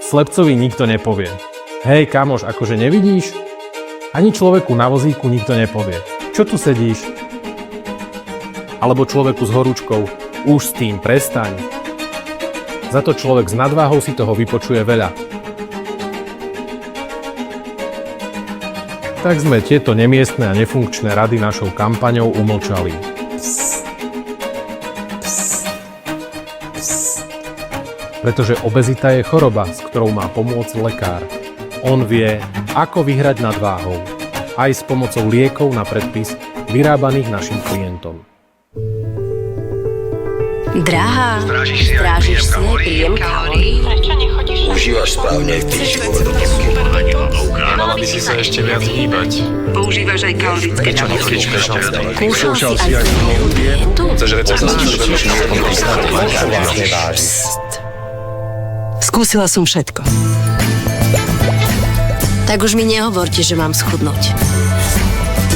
Slepcovi nikto nepovie: hej kamoš, akože nevidíš? Ani človeku na vozíku nikto nepovie: čo tu sedíš? Alebo človeku s horúčkou: už s tým prestaň. Za to človek s nadváhou si toho vypočuje veľa. Tak sme tieto nemiestne a nefunkčné rady našou kampaňou umlčali. Pretože obezita je choroba, s ktorou má pomôcť lekár. On vie, ako vyhrať nadváhou, aj s pomocou liekov na predpis vyrábaných našim klientom. Drahá, strážiš si aj príjem kalórií? Prečo nechodíš? Užívaš správne aj výživové doplnky. Mala by si sa ešte viac hýbať. Používaš aj kalorické Nechodíš pešo. Kúšal si aj novú dietu? Chceš recept? Skúsila som všetko. Tak už mi nehovorte, že mám schudnúť.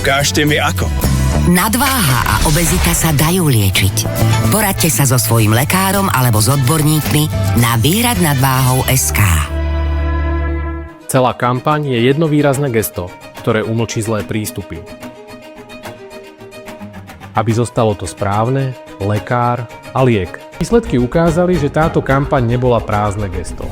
Ukážte mi ako. Nadváha a obezita sa dajú liečiť. Poradte sa so svojím lekárom alebo s odborníkmi na výhradnadváhou.sk. Celá kampaň je jedno výrazné gesto, ktoré umlčí zlé prístupy. Aby zostalo to správne, lekár a liek. Výsledky ukázali, že táto kampaň nebola prázdne gesto.